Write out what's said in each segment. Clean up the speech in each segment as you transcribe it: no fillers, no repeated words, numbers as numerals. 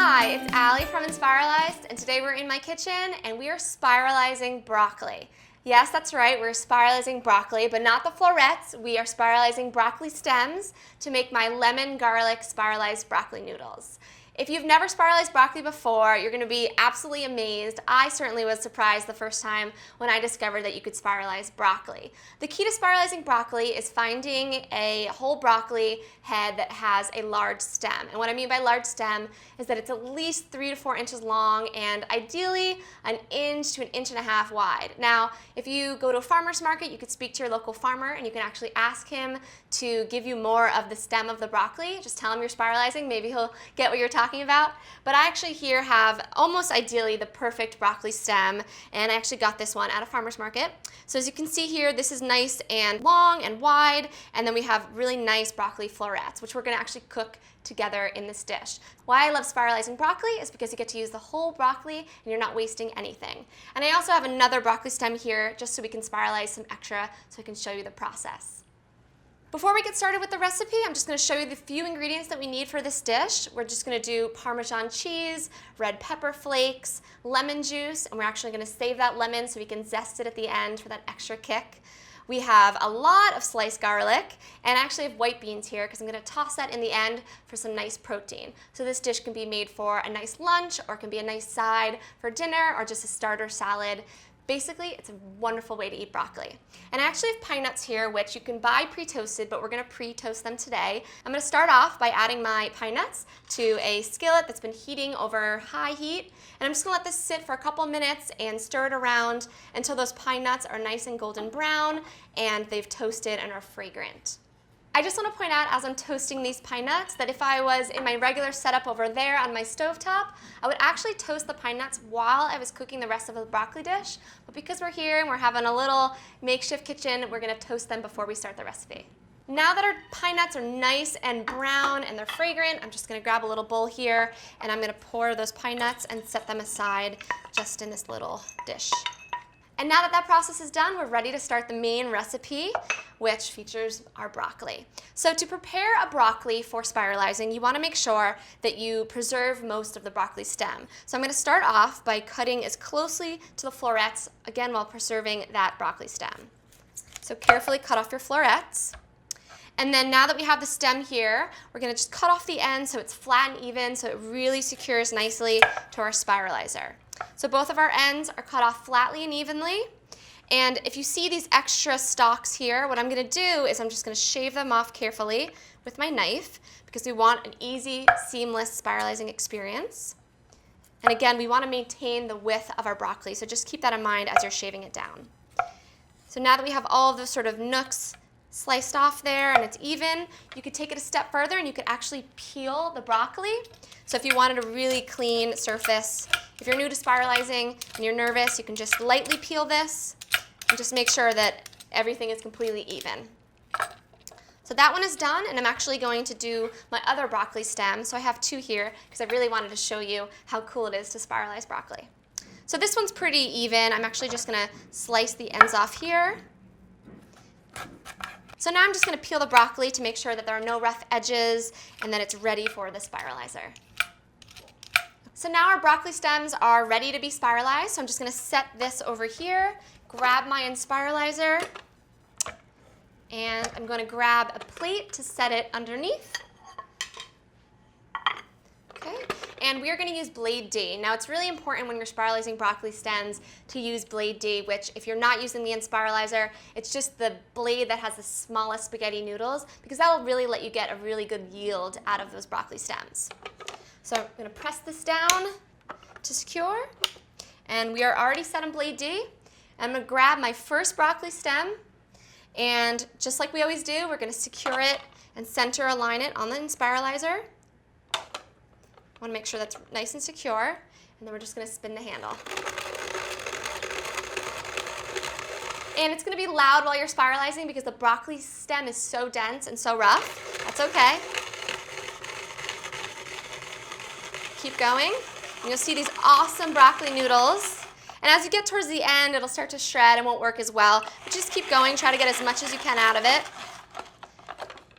Hi, it's Ali from Inspiralized, and today we're in my kitchen and we are spiralizing broccoli. Yes, that's right, we're spiralizing broccoli, but not the florets. We are spiralizing broccoli stems to make my lemon-garlic spiralized broccoli noodles. If you've never spiralized broccoli before, you're going to be absolutely amazed. I certainly was surprised the first time when I discovered that you could spiralize broccoli. The key to spiralizing broccoli is finding a whole broccoli head that has a large stem. And what I mean by large stem is that it's at least 3 to 4 inches long and ideally an inch to an inch and a half wide. Now, if you go to a farmer's market, you could speak to your local farmer and you can actually ask him to give you more of the stem of the broccoli. Just tell him you're spiralizing, maybe he'll get what you're talking about. But I actually here have almost ideally the perfect broccoli stem, and I actually got this one at a farmer's market. So as you can see here, this is nice and long and wide, and then we have really nice broccoli florets, which we're going to actually cook together in this dish. Why I love spiralizing broccoli is because you get to use the whole broccoli and you're not wasting anything. And I also have another broccoli stem here just so we can spiralize some extra so I can show you the process. Before we get started with the recipe, I'm just going to show you the few ingredients that we need for this dish. We're just going to do Parmesan cheese, red pepper flakes, lemon juice, and we're actually going to save that lemon so we can zest it at the end for that extra kick. We have a lot of sliced garlic, and I actually have white beans here because I'm going to toss that in the end for some nice protein. So this dish can be made for a nice lunch, or it can be a nice side for dinner, or just a starter salad. Basically, it's a wonderful way to eat broccoli. And I actually have pine nuts here, which you can buy pre-toasted, but we're going to pre-toast them today. I'm going to start off by adding my pine nuts to a skillet that's been heating over high heat. And I'm just going to let this sit for a couple minutes and stir it around until those pine nuts are nice and golden brown and they've toasted and are fragrant. I just want to point out as I'm toasting these pine nuts that if I was in my regular setup over there on my stovetop, I would actually toast the pine nuts while I was cooking the rest of the broccoli dish. But because we're here and we're having a little makeshift kitchen, we're going to toast them before we start the recipe. Now that our pine nuts are nice and brown and they're fragrant, I'm just going to grab a little bowl here and I'm going to pour those pine nuts and set them aside just in this little dish. And now that that process is done, we're ready to start the main recipe, which features our broccoli. So to prepare a broccoli for spiralizing, you want to make sure that you preserve most of the broccoli stem. So I'm going to start off by cutting as closely to the florets, again while preserving that broccoli stem. So carefully cut off your florets. And then now that we have the stem here, we're going to just cut off the end so it's flat and even so it really secures nicely to our spiralizer. So both of our ends are cut off flatly and evenly. And if you see these extra stalks here, what I'm going to do is I'm just going to shave them off carefully with my knife because we want an easy, seamless spiralizing experience. And again, we want to maintain the width of our broccoli, so just keep that in mind as you're shaving it down. So now that we have all of those sort of nooks sliced off there and it's even, you could take it a step further and you could actually peel the broccoli. So if you wanted a really clean surface, if you're new to spiralizing and you're nervous, you can just lightly peel this and just make sure that everything is completely even. So that one is done, and I'm actually going to do my other broccoli stem. So I have two here because I really wanted to show you how cool it is to spiralize broccoli. So this one's pretty even. I'm actually just going to slice the ends off here. So now I'm just going to peel the broccoli to make sure that there are no rough edges and that it's ready for the spiralizer. So now our broccoli stems are ready to be spiralized, so I'm just going to set this over here, grab my Inspiralizer, and I'm going to grab a plate to set it underneath. Okay. And we are going to use Blade D. Now it's really important when you're spiralizing broccoli stems to use Blade D, which if you're not using the Inspiralizer, it's just the blade that has the smallest spaghetti noodles because that will really let you get a really good yield out of those broccoli stems. So I'm going to press this down to secure, and we are already set on Blade D. I'm going to grab my first broccoli stem, and just like we always do, we're going to secure it and center align it on the Inspiralizer. I want to make sure that's nice and secure, and then we're just going to spin the handle. And it's going to be loud while you're spiralizing because the broccoli stem is so dense and so rough. That's okay. Keep going, and you'll see these awesome broccoli noodles. And as you get towards the end, it'll start to shred and won't work as well. But just keep going, try to get as much as you can out of it.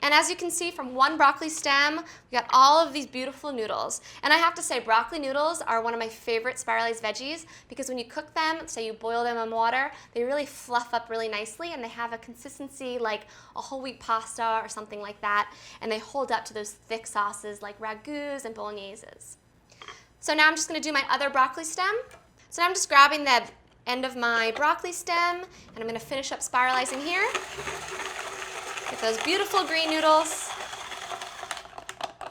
And as you can see from one broccoli stem, we got all of these beautiful noodles. And I have to say, broccoli noodles are one of my favorite spiralized veggies because when you cook them, say you boil them in water, they really fluff up really nicely and they have a consistency like a whole wheat pasta or something like that, and they hold up to those thick sauces like ragouts and bologneses. So now I'm just going to do my other broccoli stem. So now I'm just grabbing the end of my broccoli stem and I'm going to finish up spiralizing here. Get those beautiful green noodles.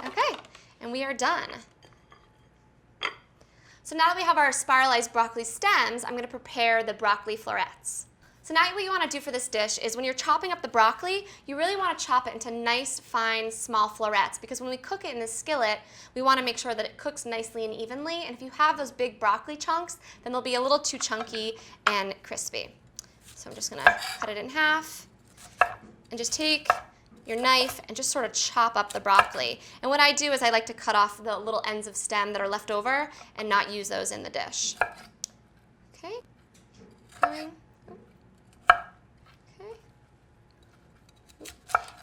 Okay, and we are done. So now that we have our spiralized broccoli stems, I'm going to prepare the broccoli florets. So now what you want to do for this dish is when you're chopping up the broccoli, you really want to chop it into nice, fine, small florets because when we cook it in the skillet, we want to make sure that it cooks nicely and evenly. And if you have those big broccoli chunks, then they'll be a little too chunky and crispy. So I'm just going to cut it in half and just take your knife and just sort of chop up the broccoli. And what I do is I like to cut off the little ends of stem that are left over and not use those in the dish. Okay.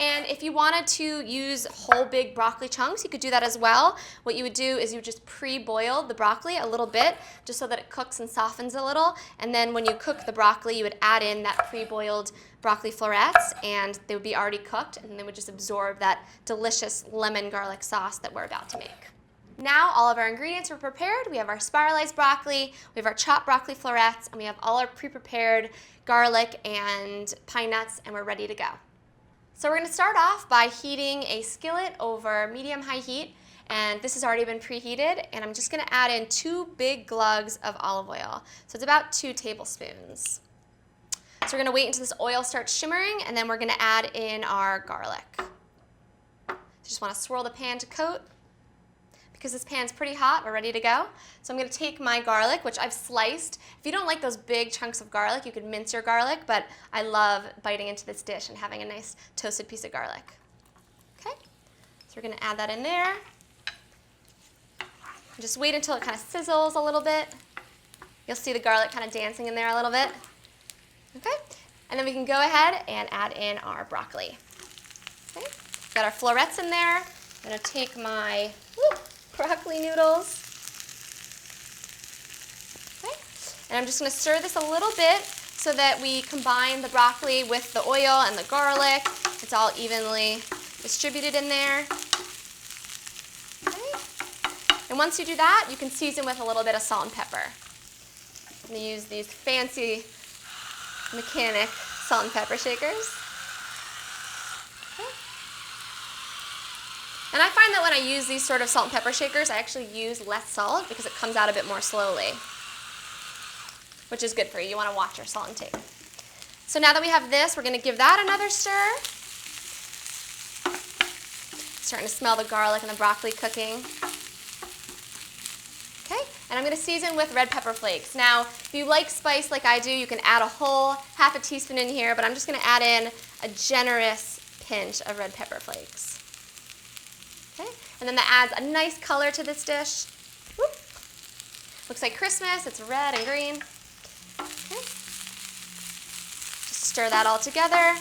And if you wanted to use whole big broccoli chunks, you could do that as well. What you would do is you would just pre-boil the broccoli a little bit just so that it cooks and softens a little. And then when you cook the broccoli, you would add in that pre-boiled broccoli florets and they would be already cooked and they would just absorb that delicious lemon garlic sauce that we're about to make. Now all of our ingredients are prepared. We have our spiralized broccoli, we have our chopped broccoli florets, and we have all our pre-prepared garlic and pine nuts, and we're ready to go. So we're going to start off by heating a skillet over medium-high heat, and this has already been preheated, and I'm just going to add in 2 big glugs of olive oil. So it's about 2 tablespoons. So we're going to wait until this oil starts shimmering, and then we're going to add in our garlic. Just want to swirl the pan to coat. Because this pan's pretty hot, we're ready to go. So I'm going to take my garlic, which I've sliced. If you don't like those big chunks of garlic, you could mince your garlic, but I love biting into this dish and having a nice toasted piece of garlic. Okay, so we're going to add that in there. Just wait until it kind of sizzles a little bit. You'll see the garlic kind of dancing in there a little bit. Okay, and then we can go ahead and add in our broccoli. Okay, got our florets in there. I'm going to take my broccoli noodles. Okay. And I'm just going to stir this a little bit so that we combine the broccoli with the oil and the garlic. It's all evenly distributed in there. Okay. And once you do that, you can season with a little bit of salt and pepper. I'm going to use these fancy mechanic salt and pepper shakers. And I find that when I use these sort of salt and pepper shakers, I actually use less salt because it comes out a bit more slowly, which is good for you. You want to watch your salt intake. So now that we have this, we're going to give that another stir. Starting to smell the garlic and the broccoli cooking. Okay, and I'm going to season with red pepper flakes. Now, if you like spice like I do, you can add a whole half a teaspoon in here, but I'm just going to add in a generous pinch of red pepper flakes. Okay, and then that adds a nice color to this dish. Whoop. Looks like Christmas, it's red and green. Okay. Just stir that all together.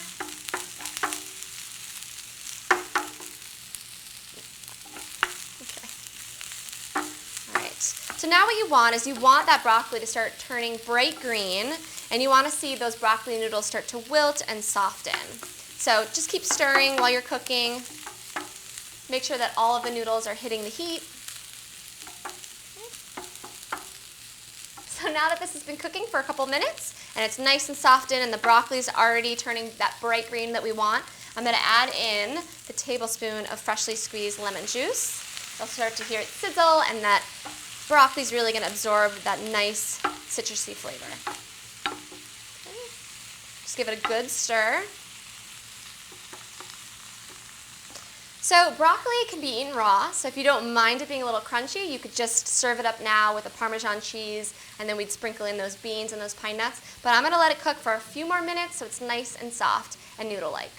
Okay. All right, so now what you want is you want that broccoli to start turning bright green, and you want to see those broccoli noodles start to wilt and soften. So just keep stirring while you're cooking. Make sure that all of the noodles are hitting the heat. So now that this has been cooking for a couple minutes and it's nice and softened and the broccoli is already turning that bright green that we want, I'm going to add in the tablespoon of freshly squeezed lemon juice. You'll start to hear it sizzle and that broccoli is really going to absorb that nice citrusy flavor. Okay. Just give it a good stir. So broccoli can be eaten raw, so if you don't mind it being a little crunchy, you could just serve it up now with a Parmesan cheese, and then we'd sprinkle in those beans and those pine nuts. But I'm going to let it cook for a few more minutes so it's nice and soft and noodle-like.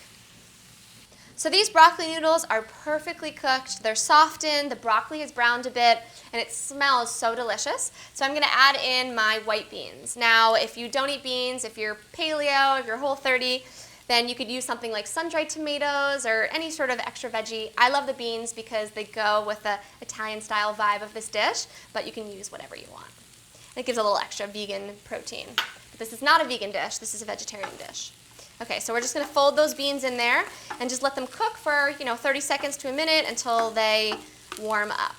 So these broccoli noodles are perfectly cooked. They're softened, the broccoli has browned a bit, and it smells so delicious. So I'm going to add in my white beans. Now, if you don't eat beans, if you're paleo, if you're Whole 30, then you could use something like sun-dried tomatoes or any sort of extra veggie. I love the beans because they go with the Italian-style vibe of this dish, but you can use whatever you want. And it gives a little extra vegan protein. But this is not a vegan dish, this is a vegetarian dish. Okay, so we're just gonna fold those beans in there and just let them cook for 30 seconds to a minute until they warm up.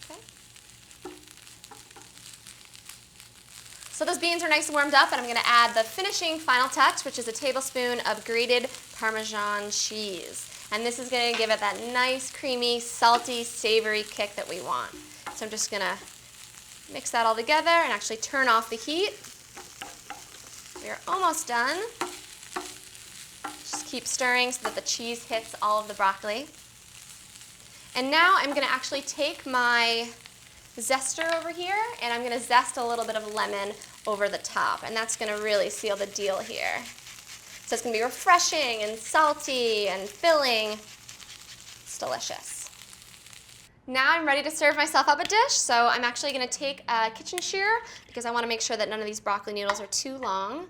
Okay. So those beans are nice and warmed up, and I'm gonna add the finishing final touch, which is a tablespoon of grated Parmesan cheese. And this is gonna give it that nice, creamy, salty, savory kick that we want. So I'm just gonna mix that all together and actually turn off the heat. We're almost done. Just keep stirring so that the cheese hits all of the broccoli. And now I'm going to actually take my zester over here and I'm going to zest a little bit of lemon over the top. And that's going to really seal the deal here. So it's going to be refreshing and salty and filling. It's delicious. Now I'm ready to serve myself up a dish, so I'm actually going to take a kitchen shear because I want to make sure that none of these broccoli noodles are too long.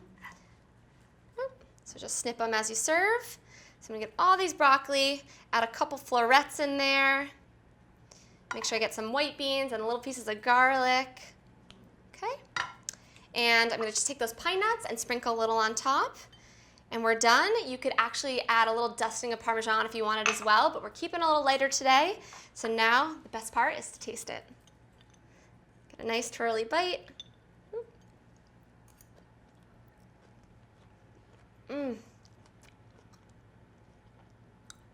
So just snip them as you serve. So I'm going to get all these broccoli, add a couple florets in there. Make sure I get some white beans and little pieces of garlic. Okay. And I'm going to just take those pine nuts and sprinkle a little on top. And we're done. You could actually add a little dusting of Parmesan if you wanted as well, but we're keeping it a little lighter today. So now the best part is to taste it. Get a nice twirly bite.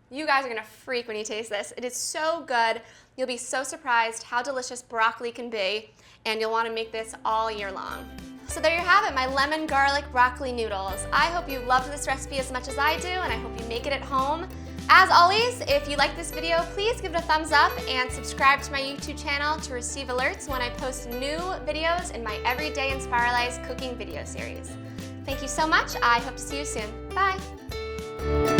You guys are gonna freak when you taste this. It is so good. You'll be so surprised how delicious broccoli can be, and you'll wanna make this all year long. So there you have it, my lemon garlic broccoli noodles. I hope you loved this recipe as much as I do, and I hope you make it at home. As always, if you like this video, please give it a thumbs up and subscribe to my YouTube channel to receive alerts when I post new videos in my Everyday Inspiralized cooking video series. Thank you so much. I hope to see you soon. Bye.